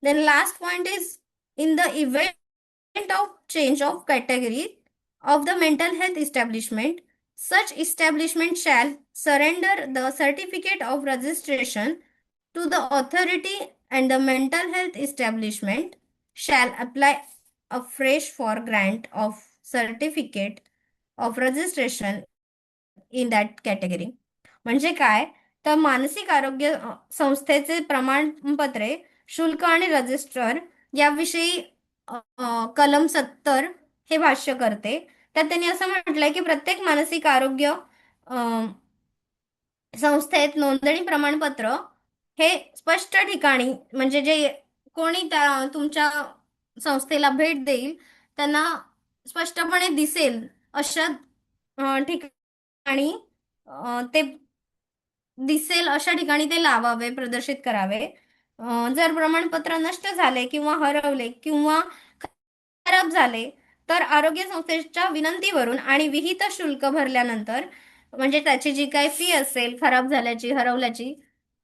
Then last point is, in the event of change of category of the mental health establishment, such establishment shall surrender the certificate of registration to the authority and the mental health establishment shall apply afresh for grant of certificate of registration in that category. म्हणजे काय, तर मानसिक आरोग्य संस्थेचे प्रमाणपत्रे शुल्क आणि register याविषयी कलम 70 हे भाष्य करते. त्यात त्यांनी असं म्हटलंय की प्रत्येक मानसिक आरोग्य संस्थेत नोंदणी प्रमाणपत्र हे स्पष्ट ठिकाणी, म्हणजे जे कोणी तुमच्या संस्थेला भेट देईल त्यांना स्पष्टपणे दिसेल अशा ठिकाणी ते दिसेल अशा ठिकाणी ते लावावे, प्रदर्शित करावे. जर प्रमाणपत्र नष्ट झाले किंवा हरवले किंवा खराब झाले तर आरोग्य संस्थेच्या विनंतीवरून आणि विहित शुल्क भरल्यानंतर, म्हणजे त्याची जी काही फी असेल खराब झाल्याची, हरवल्याची,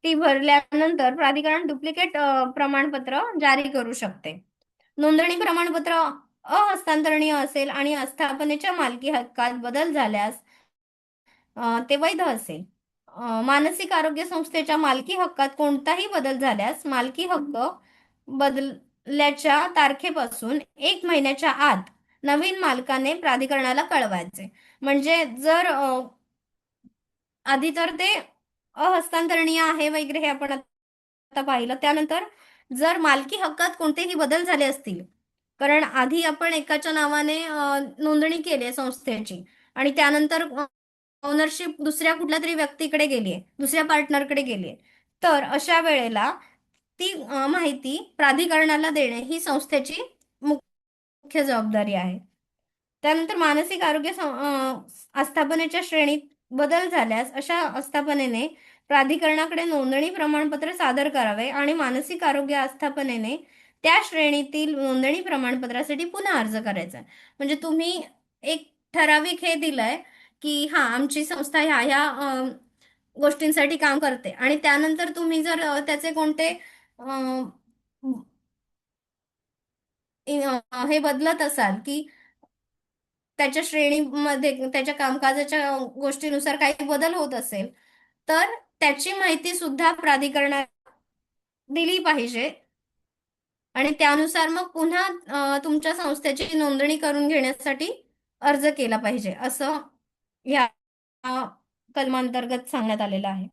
ती भरल्यानंतर प्राधिकरण डुप्लिकेट प्रमाणपत्र जारी करू शकते. नोंदणी प्रमाणपत्र अहस्तांतरणीय असेल आणि आस्थापनेच्या मालकी हक्कात बदल झाल्यास ते वैध असेल. मानसिक आरोग्य संस्थेच्या मालकी हक्कात कोणताही बदल झाल्यास मालकी हक्क बदलल्याच्या तारखेपासून 1 महिन्याच्या आत नवीन मालकाने प्राधिकरणाला कळवायचे. म्हणजे जर आधी तर ते अहस्तांतरणीय आहे वगैरे हे आपण आता पाहिलं. त्यानंतर जर मालकी हक्कात कोणतेही बदल झाले असतील, कारण आधी आपण एकाच्या नावाने नोंदणी केली आहे संस्थेची आणि त्यानंतर ओनरशिप दुसऱ्या कुठल्या तरी व्यक्तीकडे गेली आहे, दुसऱ्या पार्टनरकडे गेली आहे, तर अशा वेळेला ती माहिती प्राधिकरणाला देणे ही संस्थेची मुख्य जबाबदारी आहे. त्यानंतर मानसिक आरोग्य आस्थापनेच्या श्रेणीत बदल झाल्यास अशा आस्थापनेने प्राधिकरणाकडे नोंदणी प्रमाणपत्र सादर करावे आणि मानसिक आरोग्य आस्थापनेने त्या श्रेणीतील नोंदणी प्रमाणपत्रासाठी पुन्हा अर्ज करायचा. म्हणजे तुम्ही एक ठराविक हे दिलंय की हा आमची संस्था ह्या गोष्टींसाठी काम करते आणि त्यानंतर तुम्ही जर त्याचे कोणते हे बदलत असाल की त्याच्या श्रेणीमध्ये त्याच्या कामकाजाच्या गोष्टीनुसार काही बदल होत असेल तर त्याची माहिती सुद्धा प्राधिकरणाला दिली पाहिजे आणि त्यानुसार मग पुन्हा तुमच्या संस्थेची नोंदणी करून घेण्यासाठी अर्ज केला पाहिजे असं या कलमांतर्गत सांगण्यात आलेलं आहे.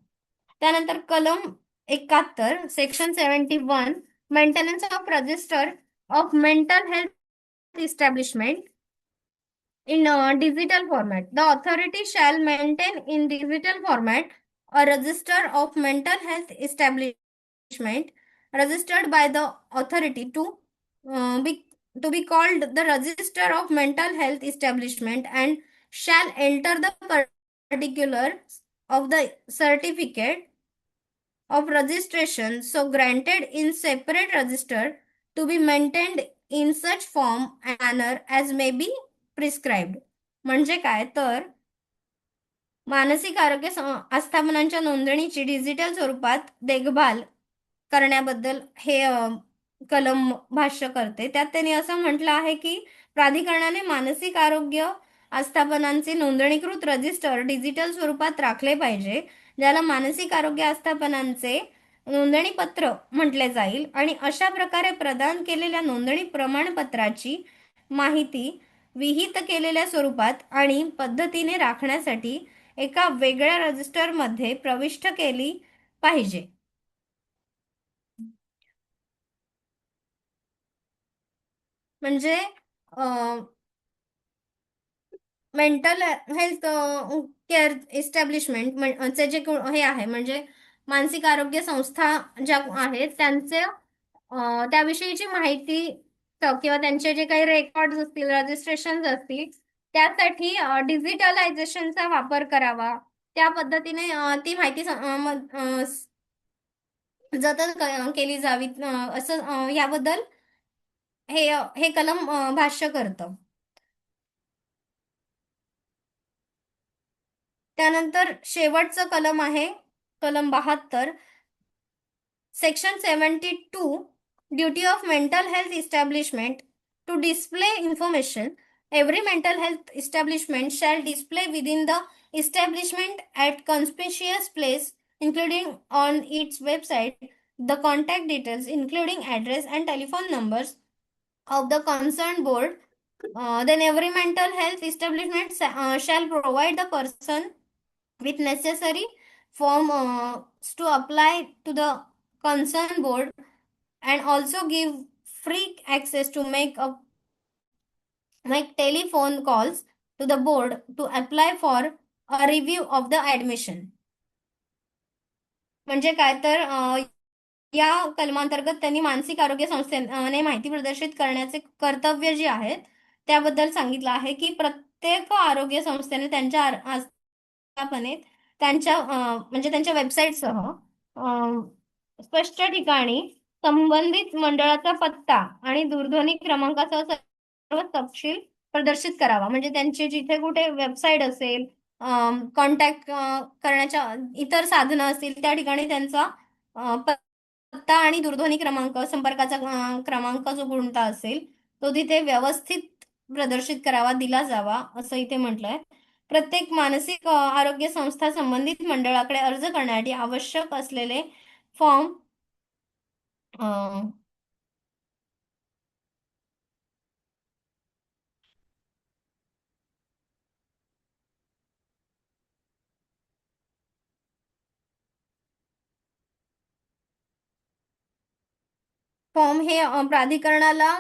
त्यानंतर कलम 71 section 71 maintenance of register of mental health establishment in digital format. The authority shall maintain in digital format a register of mental health establishment registered by the authority to be called the register of mental health establishment and shall enter the particulars of the certificate of registration so granted in separate register to be maintained in such form and manner as may be prescribed. म्हणजे काय, तर मानसिक आरोग्य आस्थापनांच्या नोंदणीची digital स्वरूपात देखभाल करण्याबद्दल हे कलम भाष्य करते. त्यात त्यांनी असं म्हटलं आहे की प्राधिकरणाने मानसिक आरोग्य आस्थापनांचे नोंदणीकृत रजिस्टर डिजिटल स्वरूपात राखले पाहिजे, ज्याला मानसिक आरोग्य आस्थापनांचे नोंदणी पत्र म्हटले जाईल आणि अशा प्रकारे प्रदान केलेल्या नोंदणी प्रमाणपत्राची माहिती विहित केलेल्या स्वरूपात आणि पद्धतीने राखण्यासाठी एका वेगळ्या रजिस्टरमध्ये प्रविष्ट केली पाहिजे. म्हणजे मेंटल हेल्थ केअर इस्टॅब्लिशमेंट चे जे हे आहे म्हणजे मानसिक आरोग्य संस्था ज्या आहेत त्यांचे त्याविषयीची माहिती किंवा त्यांचे जे काही रेकॉर्ड असतील रजिस्ट्रेशन असतील त्यासाठी डिजिटलायझेशनचा वापर करावा. त्या पद्धतीने ती माहिती जतन केली जावी असं याबद्दल हे कलम भाष्य करतं. त्यानंतर शेवटचं कलम आहे कलम 72 section 72 duty of mental health establishment to display information every mental health establishment shall display within the establishment at conspicuous place including on its website the contact details including address and telephone numbers of the concerned board. Then every mental health establishment shall provide the person with necessary form to apply to the concerned board and also give free access to make telephone calls to the board to apply for a review of the admission. म्हणजे काय तर या कलमांतर्गत त्यांनी मानसिक आरोग्य संस्थेने माहिती प्रदर्शित करण्याचे कर्तव्य जे आहेत त्याबद्दल सांगितलं आहे की प्रत्येक आरोग्य संस्थेने त्यांच्या आस्थापनेत त्यांच्या म्हणजे त्यांच्या वेबसाईटसह स्पष्ट ठिकाणी संबंधित मंडळाचा पत्ता आणि दूरध्वनी क्रमांकासह सर्व तपशील प्रदर्शित करावा. म्हणजे त्यांची जिथे कुठे वेबसाईट असेल कॉन्टॅक्ट करण्याच्या इतर साधनं असतील त्या ठिकाणी त्यांचा पत्ता आणि दूरध्वनी क्रमांक संपर्काचा क्रमांक जो कोणता असेल तो तिथे व्यवस्थित प्रदर्शित करावा दिला जावा असं इथे म्हटलंय. प्रत्येक मानसिक आरोग्य संस्था संबंधित मंडळाकडे अर्ज करण्यासाठी आवश्यक असलेले फॉर्म फॉर्म हे प्राधिकरणाला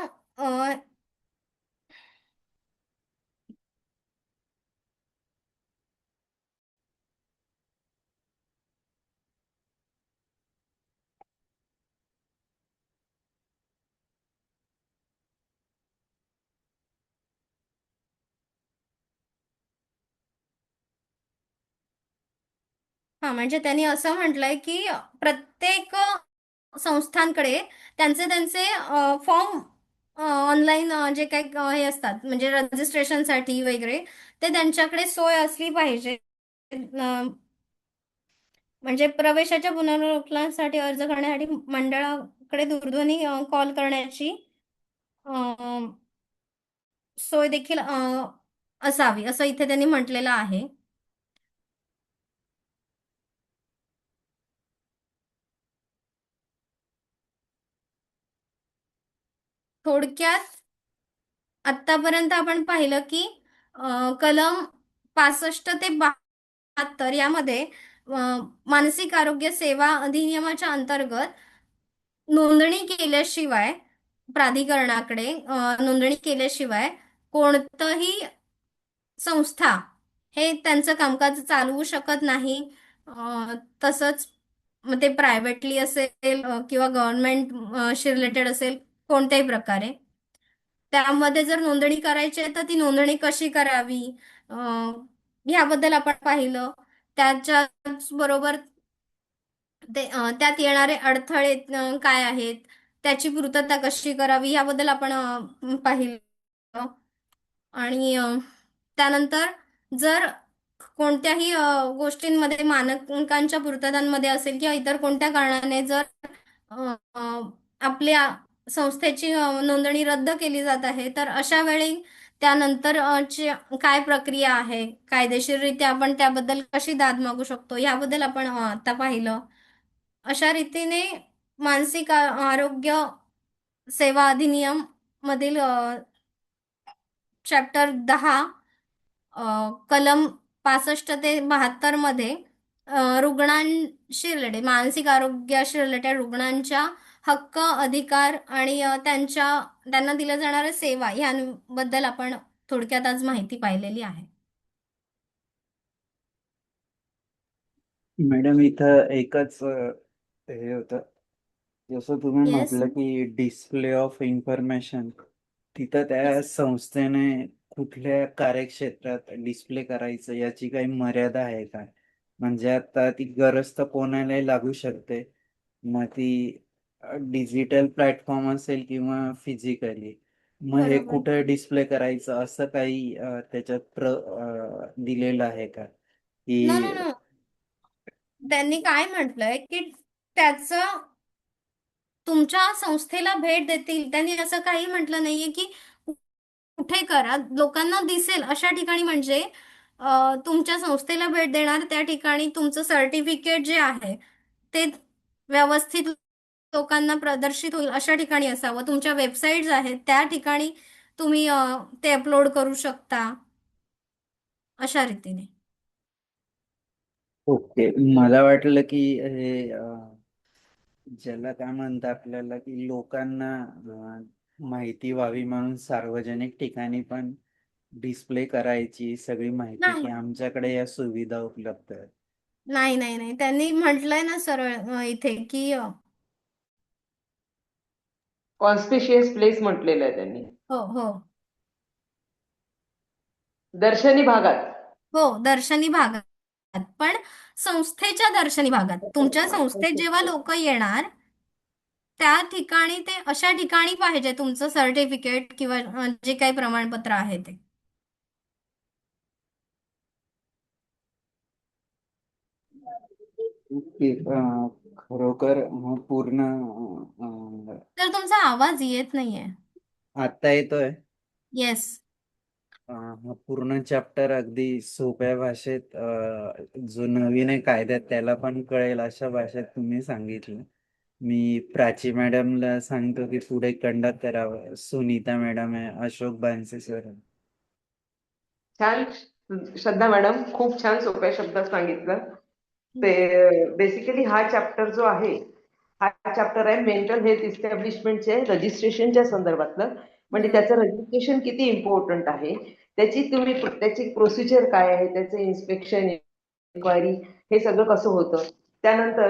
हा म्हणजे त्यांनी असं म्हटलंय की प्रत्येक संस्थांकडे त्यांचे त्यांचे फॉर्म ऑनलाईन जे काही हे असतात म्हणजे रजिस्ट्रेशनसाठी वगैरे ते त्यांच्याकडे सोय असली पाहिजे. म्हणजे प्रवेशाच्या पुनर्वलोकनासाठी अर्ज करण्यासाठी मंडळाकडे दूरध्वनी कॉल करण्याची सोय देखील असावी असं इथे त्यांनी म्हटलेलं आहे. थोडक्यात आतापर्यंत आपण पाहिलं की कलम 65 ते 72 यामध्ये मानसिक आरोग्य सेवा अधिनियमाच्या अंतर्गत नोंदणी केल्याशिवाय प्राधिकरणाकडे नोंदणी केल्याशिवाय कोणतंही संस्था हे त्यांचं कामकाज चालवू शकत नाही. तसंच मग ते प्रायव्हेटली असेल किंवा गव्हर्नमेंटशी रिलेटेड असेल कोणत्याही प्रकारे त्यामध्ये जर नोंदणी करायची आहे तर ती नोंदणी कशी करावी ह्याबद्दल आपण पाहिलं. त्याच्याच बरोबर त्यात येणारे अडथळे काय आहेत त्याची पूर्तता कशी करावी याबद्दल आपण पाहिलं. आणि त्यानंतर जर कोणत्याही गोष्टींमध्ये मानकांच्या पूर्ततांमध्ये असेल किंवा इतर कोणत्या कारणाने जर आपल्या संस्थेची नोंदणी रद्द केली जात आहे तर अशा वेळी त्यानंतर काय प्रक्रिया आहे कायदेशीररित्या आपण त्याबद्दल कशी दाद मागू शकतो याबद्दल आपण आता पाहिलं. अशा रीतीने मानसिक आरोग्य सेवा अधिनियम मधील चॅप्टर 10 कलम 65 ते 72 मध्ये रुग्णांशी रिलेटेड, मानसिक आरोग्याशी रिलेटेड रुग्णांच्या हक्क, अधिकार आणि त्यांना दिल्या जाणाऱ्या सेवा यांबद्दल आपण थोडक्यात आज माहिती पाहिलेली आहे. मॅडम इथं एकच हे होतं, जसं तुम्ही येस. म्हटलं की डिस्प्ले ऑफ इन्फॉर्मेशन, तिथं त्या संस्थेने कुठल्या कार्यक्षेत्रात डिस्प्ले करायचं याची काही मर्यादा आहे का? म्हणजे आता ती गरज तर कोणालाही लागू शकते, मग ती डिजिटल प्लॅटफॉर्म असेल किंवा फिजिकली, मग हे बरोबर. कुठे डिस्प्ले करायचं असं काही त्याच्यात दिलेलं आहे का नो की? नो नो, त्यांनी काय म्हटलंय की त्याचं तुमच्या संस्थेला भेट देतील, त्यांनी असं काही म्हटलं नाहीये की कुठे करा, लोकांना दिसेल अशा ठिकाणी. म्हणजे तुमच्या संस्थेला भेट देणार त्या ठिकाणी तुमचं सर्टिफिकेट जे आहे ते व्यवस्थित लोकांना प्रदर्शित होईल अशा ठिकाणी असावं. तुमच्या वेबसाईट्स आहेत त्या ठिकाणी तुम्ही ते अपलोड करू शकता अशा रीतीने. ओके, मला वाटलं की हे ज्याला काय म्हणतात आपल्याला की लोकांना माहिती व्हावी म्हणून सार्वजनिक ठिकाणी पण डिस्प्ले करायची सगळी माहिती की नाही आमच्याकडे या सुविधा उपलब्ध आहेत. नाही नाही नाही, त्यांनी म्हटलंय ना सरळ इथे की कॉन्स्पिशियस प्लेस म्हटलेलं आहे त्यांनी. हो हो दर्शनी भागात. हो, दर्शनी भागात, पण संस्थेच्या दर्शनी भागात. तुमच्या संस्थेत जेव्हा लोक येणार त्या ठिकाणी ते अशा ठिकाणी पाहिजे तुमचं सर्टिफिकेट किंवा जे काही प्रमाणपत्र आहे ते. ओके, खरोखर मग पूर्ण तर तुमचा आवाज येत नाहीये. आता येतोय? येस. हा पूर्ण चॅप्टर अगदी सोप्या भाषेत, जो नवीन आहे कायद्यात त्याला पण कळेल अशा भाषेत तुम्ही सांगितलं. मी प्राची मॅडमला सांगतो की पुढे कंडक्ट करावं. सुनीता मॅडम आहे, अशोक बांसे सर आहे. छान. श्रद्धा मॅडम खूप छान सोप्या शब्दात सांगितलं. ते बेसिकली हा चॅप्टर जो आहे, हा चॅप्टर आहे मेंटल हेल्थ इस्टॅब्लिशमेंटचे रजिस्ट्रेशनच्या संदर्भातलं. म्हणजे बरोबर. त्याचं रजिस्ट्रेशन किती इम्पॉर्टंट आहे, त्याची प्रोसिजर काय आहे, त्याचं इन्स्पेक्शन, इन्क्वायरी, हे सगळं कसं होतं. त्यानंतर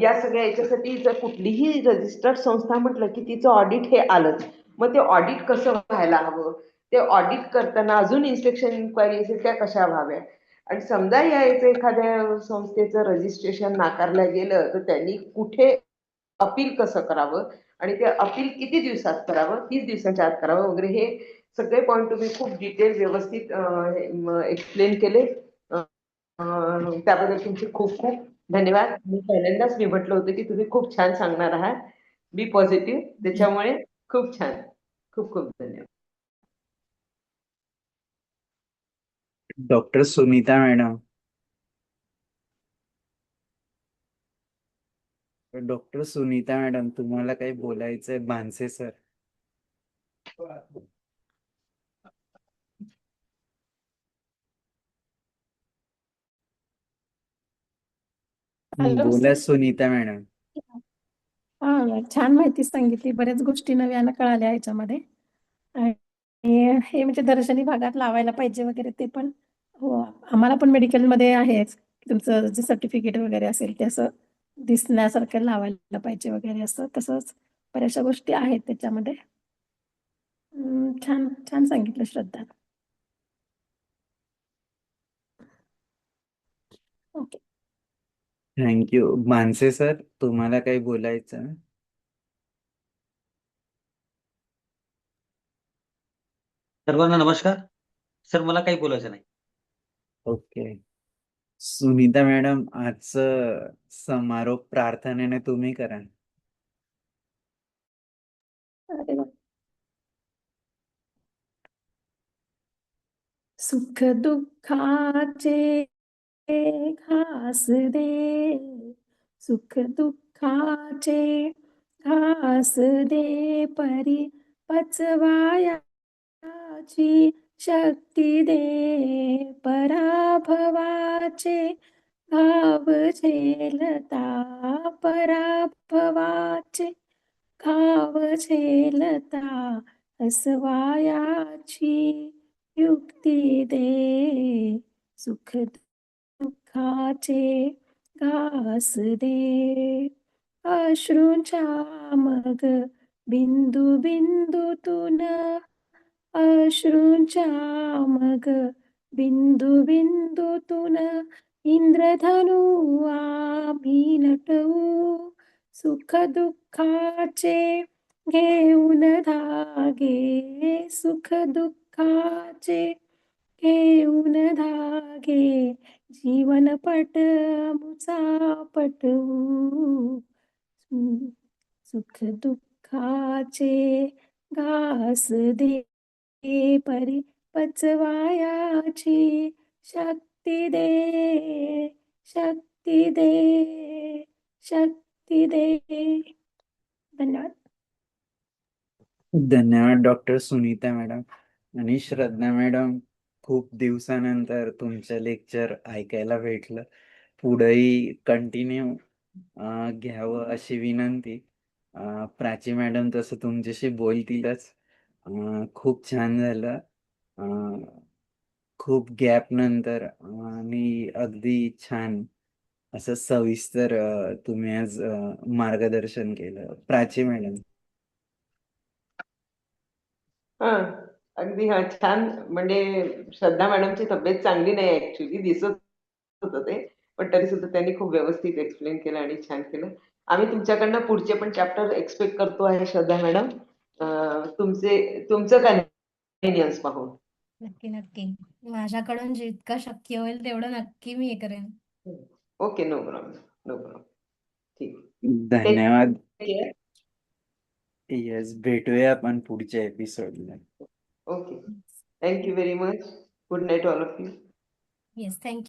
या सगळ्या याच्यासाठी जर कुठलीही रजिस्टर्ड संस्था म्हटलं की तिचं ऑडिट हे आलंच. मग ते ऑडिट कसं व्हायला हवं, ते ऑडिट करताना अजून इन्स्पेक्शन, इन्क्वायरी असेल त्या कशा व्हाव्या. आणि समजा यायचं एखाद्या संस्थेचं रजिस्ट्रेशन नाकारलं गेलं तर त्यांनी कुठे अपील कसं करावं आणि ते अपील किती दिवसात करावं, 30 दिवसाच्या आत करावं वगैरे, हे सगळे पॉईंट तुम्ही खूप डिटेल व्यवस्थित एक्सप्लेन केले. त्याबद्दल तुमचे खूप खूप धन्यवाद. मी पहिल्यांदाच मी म्हटलं होतं की तुम्ही खूप छान सांगणार आहात. बी पॉझिटिव्ह. त्याच्यामुळे खूप छान. खूप खूप धन्यवाद. Doctor Sunita madam. Doctor Sunita madam, तुम्हाला काही बोलायचंय? बांसे सर. हॅलो बोला सर. सुनीता मॅडम. हा, छान माहिती सांगितली. बऱ्याच गोष्टी नव्यानं कळाल्या याच्यामध्ये. आणि हे म्हणजे दर्शनी भागात लावायला पाहिजे वगैरे ते पण. हो, आम्हाला पण मेडिकलमध्ये आहे तुमचं जे सर्टिफिकेट वगैरे असेल ते असं दिसण्यासारखं लावायला पाहिजे वगैरे असं. तसंच बऱ्याचशा गोष्टी आहेत त्याच्यामध्ये. छान छान सांगितलं श्रद्धा. ओके. थँक्यू. मानसे सर, तुम्हाला काही बोलायचं? सर्वांना नमस्कार. सर, मला काही बोलायचं नाही. ओके. सुनीता मॅडम, आजचं समारोप प्रार्थनेने तुम्ही करा. अरे वा. सुख दुःखाचे घास दे, सुख दुःखाचे घास दे, परी पचवाया शक्ती दे, पराभवाचे घाव झेलता, पराभवाचे घाव झेलता, हसवायाची युक्ती दे, सुख दुःखाचे घास दे, अश्रूंच्या मग बिंदू बिंदूतून, अश्रूंच्या मग बिंदू बिंदूतून इंद्रधनु आम्ही नटवू, सुख दुःखाचे घेऊन धागे, सुख दुःखाचे घेऊन धागे, जीवनपट मुचा पटवू, सुख दुःखाचे घास दे, परी पचवायाची शक्ती दे, शक्ती दे, शक्ती दे. धन्यवाद. धन्यवाद डॉक्टर सुनीता मॅडम आणि श्रद्धा मॅडम. खूप दिवसानंतर तुमचं लेक्चर ऐकायला भेटलं. पुढेही कंटिन्यू घ्यावं अशी विनंती. प्राची मॅडम तसं तुमच्याशी बोलतीलच. खूप छान झालं. खूप गॅप नंतर आणि अगदी छान असं सविस्तर तुम्ही आज मार्गदर्शन केलं. प्राची मॅडम. हा, अगदी हा छान. म्हणजे श्रद्धा मॅडमची तब्येत चांगली नाही ऍक्च्युली, दिसत होतं ते, पण तरी सुद्धा त्यांनी खूप व्यवस्थित एक्सप्लेन केलं आणि छान केलं. आम्ही तुमच्याकडनं पुढचे पण चॅप्टर एक्सपेक्ट करतो आहे श्रद्धा मॅडम, तुमचं कन्व्हिनियन्स पाहून. नक्की नक्की माझ्याकडून जितकं शक्य होईल तेवढं नक्की मी हे करेन. Okay, no problem, no problem. ठीक. धन्यवाद. Take care. येस, भेटूया आपण पुढच्या एपिसोडला. Okay. Thank you very much. Good night, all of you. Yes, thank you.